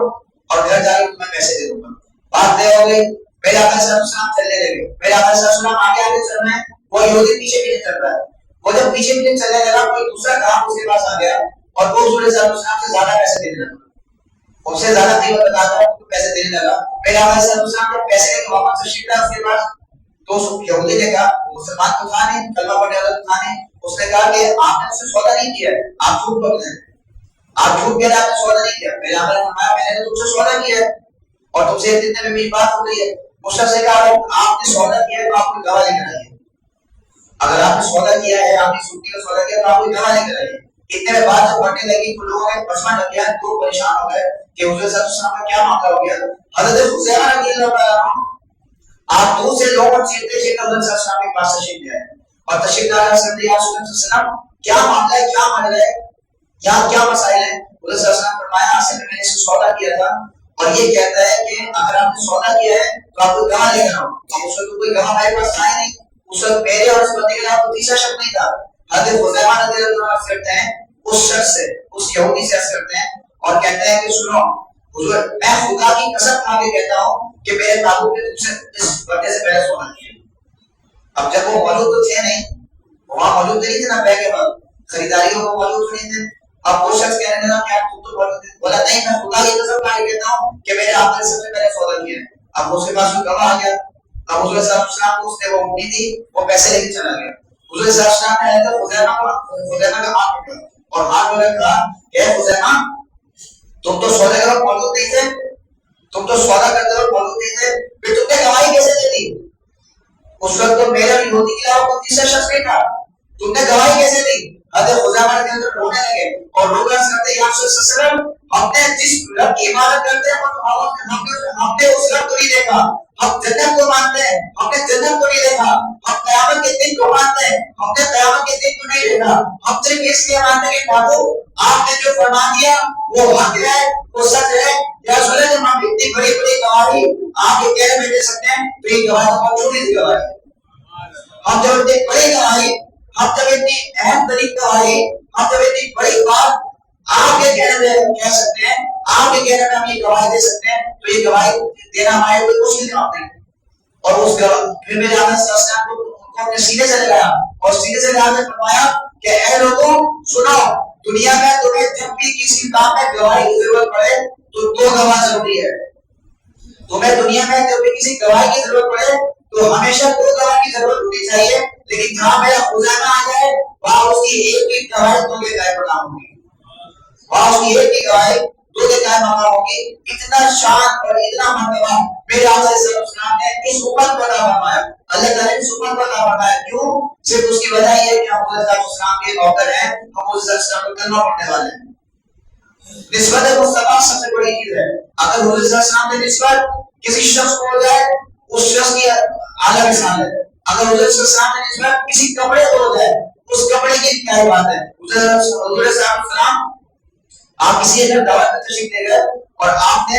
اور گھر جا کے تمہیں پیسے دے دوں گا. بات طے ہو گئی. میرے آقا صلی اللہ علیہ وسلم چلنے لگے. میرے آقا صلی اللہ علیہ وسلم آگے آگے چل رہے ہیں، وہ یہودی پیچھے پیچھے چل رہا ہے. وہ جب پیچھے پیچھے چلنے لگا کوئی دوسرا کام اس کے پاس آ گیا اور وہ حضور صلی اللہ علیہ وسلم سے زیادہ پیسے دینے لگا، اس سے زیادہ قیمت بتا کر پیسے دینے لگا. میرے آقا صلی اللہ علیہ وسلم جب پیسے لے کے واپس تشریف لائے اس کے پاس تو اس یہودی نے کہا، مسلمان تو تھا نہیں، کلمہ پڑھنے والا تو تھا نہیں، اس نے کہا کہ آپ نے اس سے سودا نہیں کیا ہے، آپ جھوٹ بول رہے ہیں، آپ جھوٹ کہہ رہے ہیں، آپ نے سودا نہیں کیا. میرے آقا نے فرمایا میں نے تم سے سودا کیا ہے اور تم سے اتنے میں میری بات ہو گئی ہے. اس شخص نے کہا آپ نے سودا کیا ہے تو آپ کو گواہ لے کر آئیے. اگر آپ نے سودا کیا ہے، آپ نے سوٹی کا سودا کیا تو آپ کو گواہ لے کر آئیے. اتنے میں بات جب بڑھنے لگی تو لوگوں نے پسما لگ گیا، تو پریشان ہو گئے کہ حضور صلی اللہ علیہ وسلم کا کیا معاملہ ہو گیا. حضرت خزیمہ رضی اللہ عنہ آپ دور سے لوگوں چیختے چیختے حضرت صلی اللہ علیہ وسلم کے پاس تشریف لے آئے اور تشریف لا کر سن یا رسول اللہ صلی اللہ علیہ وسلم کیا معاملہ ہے، کیا معاملہ ہے، یہاں کیا مسائل ہیں. حضرت صلی اللہ علیہ وسلم فرمایا اصل میں نے اس سے سودا کیا تھا اور یہ کہتا ہے کہ اگر آپ نے سودا کیا ہے تو آپ کو گواہ لے کر آؤ. اب اس وقت کوئی گواہ ہمارے پاس آئے نہیں، اس وقت میرے اور اس بندے کے علاوہ تیسرا شخص نہیں تھا. حضرت خزیمہ رضی اللہ عنہ کرتے ہیں اس شخص سے، اس یہودی سے عرض کرتے ہیں اور کہتے ہیں کہ سنو حضور میں خدا کی قسم کھا کے کہتا ہوں کہ میرے بابو نے تم سے اس بندے سے پہلے سودا کیا. اب جب وہ موجود تو تھے نہیں، وہاں موجود نہیں تھے نا، پہ کے بعد خریداریوں کو موجود نہیں تھے. اب وہ شخص کہنے لگا کہ آپ تو موجود تھے، بولا نہیں میں خدا کی قسم کھا کے کہتا ہوں کہ میرے آپ نے سب سے پہلے سودا کیا ہے. اب اس کے پاس کوئی گواہ آ گیا. اب حضور صلی اللہ علیہ وسلم کو اس نے وہ اونٹنی دی، وہ پیسے لے کے چلا گیا. حضور صلی اللہ علیہ وسلم نے خزیمہ کا ہاتھ پکڑا اور ہاتھ میں کہا کہ اے خزیمہ تم تو سودے کے وقت موجود نہیں تھے، تم تو سودا کرتے وقت موجود نہیں تھے، پھر تم نے گواہی کیسے دے دی؟ اس وقت تو میرا بھی یہودی کے علاوہ کوئی تیسرا شخص نہیں تھا، تم نے گواہی کیسے دی؟ حضرت خزیمہ کے اندر رونے لگے اور لوگ عرض کرتے ہیں یا رسول اللہ صلی اللہ علیہ وسلم ہم نے جس رب کی عبادت کرتے ہیں ہم نے اس رب کو نہیں دیکھا، ہم جنت کو مانتے ہیں، ہم نے جنت کو نہیں دیکھا، ہم قیامت کے دن کو مانتے ہیں، ہم نے قیامت کے دن کو نہیں دیکھا. ہم صرف اس لیے مانتے ہیں کہ بابو آپ نے جو فرما دیا وہ حق ہے، وہ سچ ہے. یا رسول اللہ ہم اتنی بڑی بڑی گواہی آپ کے کہنے میں دے سکتے ہیں تو یہ گواہی بہت چھوٹی سی گواہی ہے. ہم جب اتنی بڑی گواہی، ہم جب اتنی اہم ترین گواہی، ہم جب اتنی بڑی بات آپ کے کہنے میں کہہ سکتے ہیں، آپ کے کہنے میں ہم یہ گواہی دے سکتے ہیں تو یہ گواہی دینا ہمارے کوئی مشکل کام نہیں. اور اس پھر میرے آقا صلی اللہ علیہ وسلم کو اپنے سینے سے لگایا اور سینے سے لگا کر فرمایا کہ اے لوگوں سنو، دنیا میں تمہیں جب بھی کسی کام میں گواہی کی ضرورت پڑے تو دو گواہ ضروری ہے. تمہیں دنیا میں جب بھی کسی گواہ کی ضرورت پڑے تو ہمیشہ دو گواہ کی ضرورت ہونی چاہیے، لیکن جہاں میرا خزانہ آ جائے وہاں اس کی ایک بھی گواہی دو کے قائم نہ ہوگی، وہاں اس کی ایک بھی گواہی دو کے قائم نہ ہوگی. اتنا شان اور اتنا مرتبہ میرے آقا صلی اللہ علیہ وسلم نے اس امت کو عطا فرمایا. اللہ تعالیٰ نے اس امت کو عطا فرمایا کیوں؟ صرف اس کی وجہ یہ ہے کہ ہم حضرت صلی اللہ علیہ وسلم کے نوکر ہیں، ہم حضرت صلی اللہ علیہ وسلم کو کلمہ پڑھنے والے ہیں. نسبت مصطفیٰ سب سے بڑی چیز ہے. اگر حضرت صلی اللہ علیہ وسلم نے نسبت کسی شخص کو ہو جائے اس شخص کی اعلیٰ مثال ہے. اگر حضرت صلی اللہ علیہ وسلم نے نسبت کسی کپڑے کو ہو جائے اس کپڑے کی کیا بات ہے. حضرت صلی اللہ علیہ وسلم آپ کسی اگر دعوت میں تشریف لے گئے اور آپ نے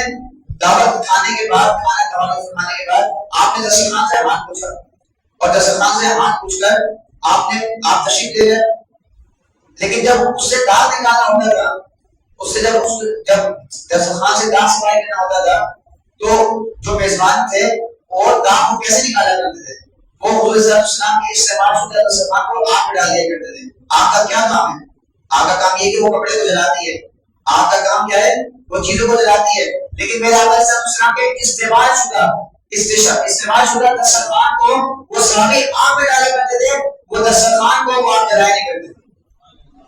دعوت کھانے کے بعد کھانے کے بعد آپ نے دسترخوان سے ہاتھ پوچھا اور دسترخوان سے ہاتھ پوچھ کر آپ تشریف لے گئے، لیکن جب اس سے دانت نکالنا ہوتا تھا، اس سے جب دسترخوان سے دانت صفائی کرنا ہوتا تھا تو جو میزبان تھے اور دانت کو کیسے نکالا کرتے تھے؟ وہ حضور صلی اللہ علیہ وسلم کے استعمال شدہ دسترخوان کو آگ میں ڈال دیا کرتے تھے. آگ کا کیا کام ہے؟ آگ کا کام یہ کہ وہ کپڑے کو جلاتی ہے. آگ کا کام کیا ہے؟ وہ چیزوں کو جلاتی ہے. لیکن میرے آقا صلی اللہ علیہ وسلم کے استعمال شدہ استعمال شدہ دسترخوان کو وہ صحابی آگ میں ڈالا کرتے تھے، وہ دسترخوان کو وہ آگ جلایا نہیں کرتے تھے.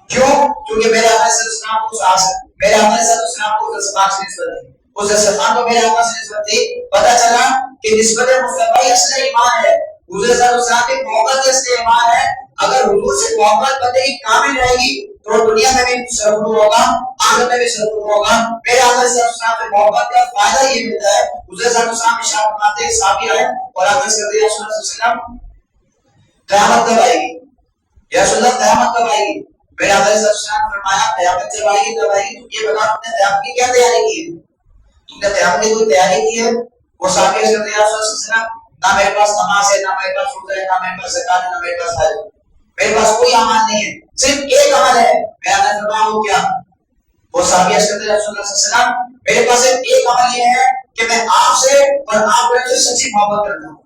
کیوں؟ کیونکہ میرے آقا صلی اللہ علیہ وسلم میرے آقا صلی اللہ علیہ وسلم کو دسترخوان سے نسبت تھی، اس دسترخوان کو میرے آقا سے نسبت تھی. پتہ چلا کہ نسبت مصطفی اصل ایمان ہے، حضور صلی اللہ علیہ وسلم کی محبت اصل ایمان ہے. اگر حضور سے محبت بندے کی کامل رہے گی تو دنیا میں بھی سرور ہوگا، آخرت میں بھی سرور ہوگا. میرے آقا صلی اللہ علیہ وسلم سے محبت کا فائدہ یہ ملتا ہے. حضور صلی اللہ علیہ وسلم ارشاد فرماتے ہیں صحابی آئے اور آقا صلی اللہ علیہ وسلم قیامت کب آئے گی یا رسول اللہ قیامت کب آئے گی؟ میرے آقا صلی اللہ علیہ وسلم فرمایا قیامت جب آئے گی تب آئے گی. تم یہ بتا تم نے قیامت کی کیا تیاری کی ہے؟ تم نے قیامت کی کوئی تیاری کی ہے؟ وہ صحابی عرض کرتے ہیں یا رسول اللہ صلی اللہ علیہ وسلم نہ میرے پاس نماز ہے، نہ میرے پاس روزہ ہے، نہ میرے پاس زکات ہے، نہ میرے پاس حج ہے. میرے پاس کوئی عمل نہیں ہے، صرف ایک عمل ہے. میں نے فرمایا وہ کیا؟ وہ صحابی عرض کرتے ہیں رسول اللہ صلی اللہ علیہ وسلم میرے پاس ایک عمل یہ ہے کہ میں آپ سے اور آپ میرے سے سچی محبت کرتا ہوں.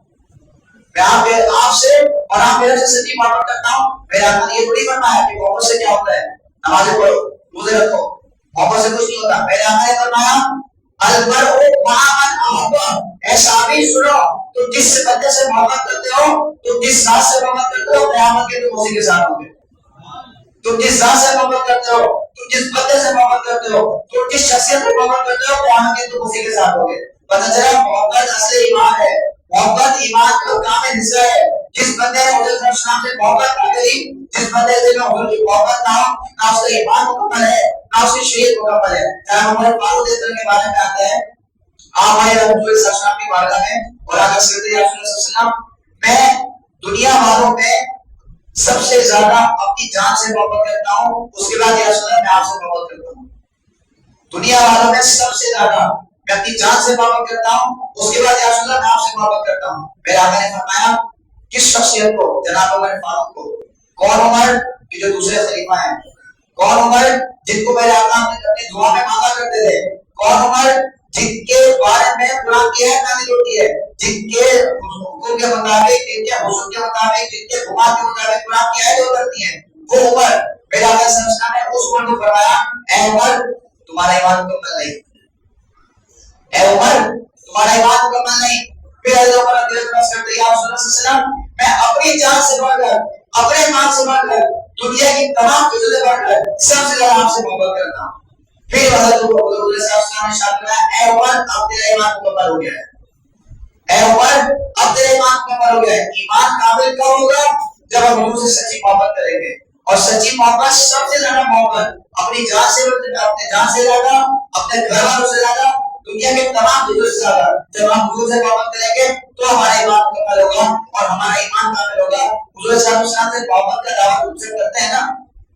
میں آپ سے اور آپ میرے سے سچی محبت کرتا ہوں. میرا آقا نے یہ تھوڑی فرمایا کہ محبت سے کیا ہوتا ہے نمازیں پڑھو روزے رکھو، محبت سے کچھ نہیں ہوتا. میرے آقا نے فرمایا المرء مع من احب. اے صحابی سنو، تم جس بندے سے محبت کرتے ہو، تم جس ذات سے محبت کرتے ہو، قیامت کے دن اسی کے ساتھ ہوں گے. تم جس ذات سے محبت کرتے ہو، تم جس بندے سے محبت کرتے ہو، تم جس شخصیت سے محبت کرتے ہو، قیامت کے دن اسی کے ساتھ ہوں گے. پتہ چلا محبت اصل ایمان ہے، محبت ایمان کا کامل حصہ ہے. جس بندے نے حضور صلی اللہ علیہ وسلم سے محبت نہ کری، جس بندے سے حضور کی محبت نہ ہو، نہ اس کا ایمان مکمل ہے، نہ اس کی شریعت مکمل ہے. ہمارے فاروق کے بارے میں آتا ہے آپ آئے حضور صلی اللہ علیہ وسلم کی بارگاہ میں اور آقا صلی اللہ علیہ وسلم میں دنیا والوں میں سب سے زیادہ اپنی جان سے محبت کرتا ہوں، اس کے بعد یا رسول اللہ میں آپ سے محبت کرتا ہوں. دنیا والوں میں سب سے زیادہ میں اپنی جان سے محبت کرتا ہوں، اس کے بعد یا رسول اللہ میں آپ سے محبت کرتا ہوں. میرے آقا نے فرمایا کس شخصیت کو؟ جناب عمر فاروق کو. کون عمر؟ کہ جو دوسرے خلیفہ ہیں. کون عمر؟ جن کو میرے آقا اپنی دعا میں مانگا کرتے تھے. کون عمر؟ جن کے بارے میں قرآن کی ہے نازل ہوتی ہے، جن کے حکم کے مطابق، جن کے حسن کے مطابق، جن کے گمان کے مطابق قرآن کی آیتیں اترتی ہیں، وہ عمر. میرے آقا صلی اللہ علیہ وسلم نے اس عمر کو فرمایا اے عمر تمہارا ایمان مکمل نہیں، اے عمر تمہارا ایمان مکمل نہیں. پھر حضرت عمر رضی اللہ عنہ کرتے یا رسول اللہ صلی اللہ علیہ وسلم میں اپنی جان سے بڑھ کر، اپنے مال سے بڑھ کر، دنیا کی تمام چیزوں سے بڑھ کر سب سے زیادہ آپ سے محبت کرتا ہوں. پھر حضرت عمر صلی اللہ علیہ وسلم نے ارشاد فرمایا اے عمر اب تیرا ایمان مکمل ہو گیا ہے، اے عمر اب تیرا ایمان مکمل ہو گیا ہے. ایمان کامل کب ہوگا؟ جب ہم حضور سے سچی محبت کریں گے. اور سچی محبت سب سے زیادہ محبت اپنی جان سے، اپنے جان سے زیادہ، اپنے گھر والوں سے زیادہ، دنیا کے تمام چیزوں سے زیادہ جب ہم حضور سے محبت کریں گے تو ہمارا ایمان مکمل ہوگا اور ہمارا ایمان کامل ہوگا. حضور صلی اللہ علیہ وسلم سے محبت کا دعویٰ خود سے کرتے ہیں نا.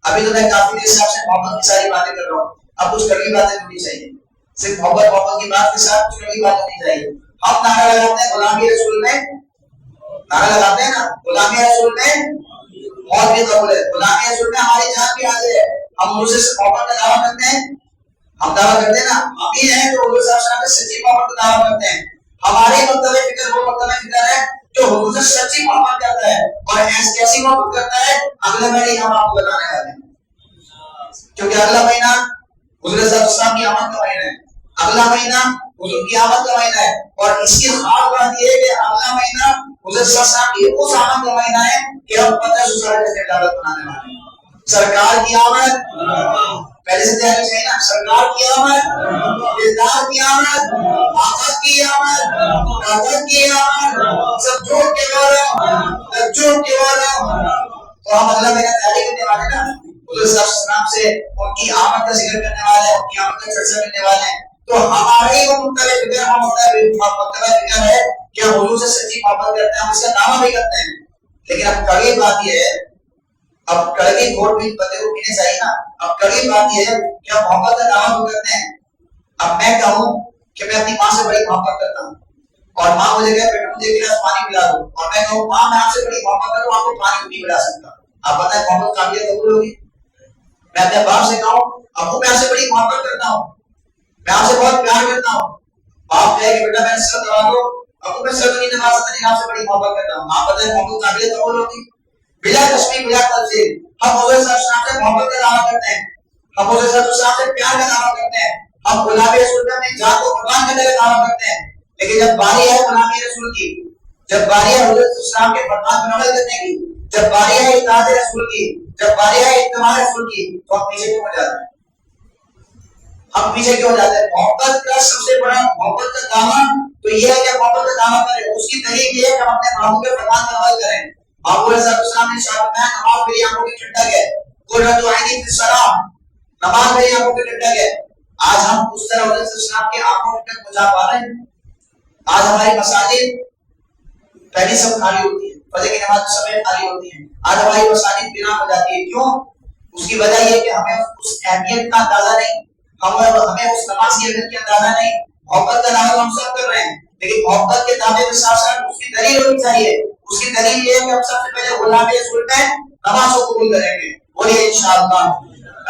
ابھی تو میں کافی دیر سے آپ سے محبت کی ساری باتیں کر رہا ہوں، اب کچھ کڑوی باتیں ہونی چاہیے. صرف محبت کی بات کے ساتھ کچھ کڑوی بات ہونی چاہیے. ہم نعرہ لگاتے ہیں غلامی رسول میں، نعرہ لگاتے ہیں نا غلامی رسول میں موت بھی قبول ہے، غلامی رسول میں ہماری جان بھی حاضر ہے. ہم حضور سے محبت کا دعویٰ کرتے ہیں، ہم دعویٰ کرتے ہیں نا، ہم یہ ہیں جو حضور صلی اللہ علیہ وسلم سے سچی محبت کا دعویٰ کرتے ہیں. ہماری مطلب فکر وہ مطلب فکر ہے جو حضور سے سچی محبت کرتا ہے اور ایسی محبت کرتا ہے. اگلے مہینے ہم آپ کو بتانے والے ہیں، کیونکہ اگلا مہینہ حضور صلی اللہ علیہ وسلم کی آمد کا مہینہ ہے، اگلا مہینہ حضور کی آمد کا مہینہ ہے. اور اس کی خاص بات یہ ہے کہ اگلا مہینہ حضور صلی اللہ علیہ وسلم کی اس آمد کا مہینہ ہے کہ ہم 1500 سال کا استقبال بنانے والے ہیں. سرکار کی آمد پہلے سے تیاری چاہیے نا. سرکار کی آمد، دلدار کی آمد، آقا کی آمد، آقا کی آمد، سب جھوٹ کے والا، جھوٹ کے والا. تو ہم اگلا مہینہ تیاری کرنے والے نا، حضور صلی اللہ علیہ وسلم سے ان کی آمد کا ذکر کرنے والے ہیں، ان کی آمد کا چرچا کرنے والے ہیں. تو ہمارے وہ مختلف فکر، ہم مختلف فکر ہے کہ ہم حضور سے سچی محبت کرتے ہیں، ہم اس کا دعویٰ بھی کرتے ہیں. لیکن اب کڑی بات یہ ہے، اب کڑوی گھوٹ بھی بندے کو پینے چاہیے نا. اب کڑوی بات یہ ہے کہ ہم محبت کا دعویٰ تو کرتے ہیں. اب میں کہوں کہ میں اپنی ماں سے بڑی محبت کرتا ہوں اور ماں مجھے کہے بیٹا مجھے ایک گلاس پانی پلا دو، اور میں کہوں ماں میں آپ سے بڑی محبت کرتا ہوں، آپ کو پانی نہیں پلا سکتا. آپ بتائیں محبت قابلیت قبول ہوگی؟ میں اپنے باپ سے کہوں ابو میں آپ سے بڑی محبت کرتا ہوں، میں آپ سے بہت پیار کرتا ہوں، باپ کہے کہ بیٹا میں سر دبا دو، ابو میں سر نہیں دبا سکتا، لیکن آپ سے بڑی محبت کرتا ہوں. آپ بتائیں محبت قابلیت قبول ہوگی؟ بلا تشبیہ بلا تفصیل ہم حضور صلی اللہ علیہ وسلم سے محبت کا دعویٰ کرتے ہیں، ہم حضور صلی اللہ علیہ وسلم سے پیار کا دعویٰ کرتے ہیں، ہم غلام رسول میں اپنی جان کو قربان کرنے کا دعویٰ کرتے ہیں. لیکن جب باری ہے غلامی رسول کی، جب باری ہے حضرت اسلام کے فرمان پر عمل کرنے کی، جب باری ہے اطاعت رسول کی، جب باری ہے اتباع رسول کی، تو ہم پیچھے کیوں ہو جاتے ہیں؟ ہم پیچھے کیوں ہو جاتے ہیں؟ محبت کا سب سے بڑا محبت کا دعویٰ تو یہ ہے کہ محبت کا دعویٰ کریں، اس کی دلیل یہ ہے کہ ہم اپنے محبوب کے فرمان پر عمل کریں۔ محبوب صلی اللہ علیہ وسلم نے ارشاد فرمایا نماز میری آنکھوں کی ٹھنڈک ہے، قرۃ عینی فی الصلاۃ، نماز میری آنکھوں کی ٹھنڈک ہے۔ آج ہم اس طرح حضرت صلی اللہ علیہ وسلم کی آنکھوں کی ٹھنڈک پہنچا پا رہے ہیں؟ آج ہماری مساجد پہلی سب خالی ہوتی ہے، فجر کی نماز سمے خالی ہوتی ہے، آج ہماری مساجد بنا ہو جاتی ہے، کیوں؟ اس کی وجہ یہ کہ ہمیں اس اہمیت کا اندازہ نہیں، ہمیں اس نماز کی اہمیت کا اندازہ نہیں۔ محبت کا دعویٰ ہم سب کر رہے ہیں، لیکن محبت کے دعوے کے ساتھ ساتھ اس کی دلیل ہونی چاہیے۔ اس کی دلیل یہ ہے کہ ہم سب سے پہلے غلام رسول میں نماز کو قبول کریں گے، بولیے انشاءاللہ۔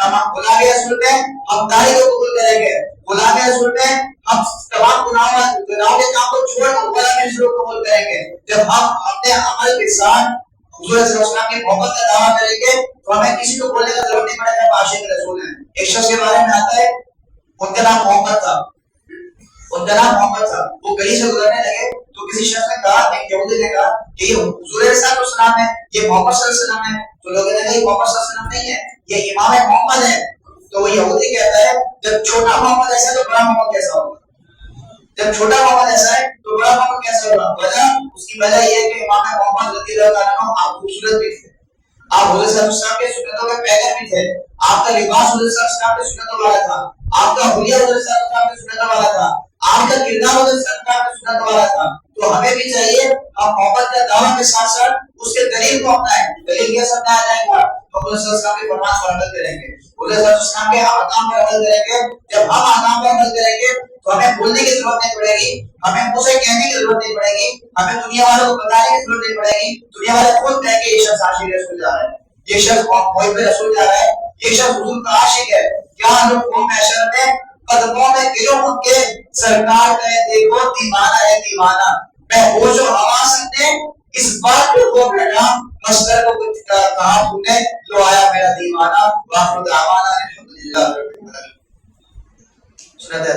غلام رسول میں ہم داڑھی کو قبول کریں گے، غلام رسول میں ہم تمام گناہوں کے کام کو چھوڑ کر غلام رسول کو قبول کریں گے۔ جب ہم اپنے عمل کے ساتھ حضور صلی اللہ علیہ وسلم کی محبت کا دعویٰ کریں گے تو ہمیں کسی کو بولنے کا ضرورت نہیں پڑے گا عاشق رسول ہیں۔ ایک شخص کے بارے میں آتا ہے، ان کا نام محمد تھا، ان کا نام محمد تھا۔ وہ گلی سے گزرنے لگے تو کسی شخص نے کہا، ایک یہودی نے کہا کہ یہ حضور صلی اللہ علیہ وسلم ہے، یہ محمد صلی اللہ علیہ وسلم ہے۔ تو لوگوں نے کہا یہ محمد صلی اللہ علیہ وسلم نہیں ہے، یہ امام محمد ہے۔ تو وہ یہودی کہتا ہے جب چھوٹا محمد ایسا ہے تو بڑا محمد کیسا ہوگا؟ جب چھوٹا محمد ایسا ہے تو بڑا محمد کیسا ہوگا؟ وجہ اس کی وجہ یہ ہے کہ امام محمد رضی اللہ عنہ آپ خوبصورت بھی تھے، آپ حضور صلی اللہ علیہ وسلم کے سنتوں میں پیگر بھی تھے، آپ کا لباس حضور صلی اللہ علیہ وسلم کے سنتوں والا تھا، آپ کا حلیہ حضور صلی اللہ علیہ وسلم کے سنتوں والا تھا، آپ کا کردار حضور صلی اللہ علیہ وسلم کے سنتوں والا تھا۔ تو ہمیں بھی چاہیے ہم محبت کا دعویٰ کے ساتھ ساتھ اس کے دلیل کو اپنائیں۔ دلیل کیا سمجھایا جائے گا؟ حضور صلی اللہ علیہ وسلم کے فرمان پر عمل کریں گے، حضور صلی اللہ علیہ وسلم کے احکام پر عمل کریں گے۔ جب ہم احکام پر عمل کریں گے تو ہمیں بولنے کی ضرورت نہیں پڑے گی، ہمیں منہ سے کہنے کی ضرورت نہیں پڑے گی، ہمیں دنیا والوں کو بتانے کی ضرورت نہیں پڑے گی۔ دنیا والے خود کہیں گے یہ شخص عاشق رسول جا رہا ہے، یہ شخص محب رسول جا رہا ہے، یہ شخص حضور کا عاشق ہے۔ کیا لوگ قوم محشر میں قدموں میں گرو ان کے سرکار نے دیکھو دیوانہ ہے دیوانہ، میں ہوش و حواس نے اس بات کو کھو بیٹھا، مصدر کو کچھ کہا تو نے لو آیا میرا دیوانہ، واخر دعوانا الحمدللہ رب العالمین۔ سنت ہے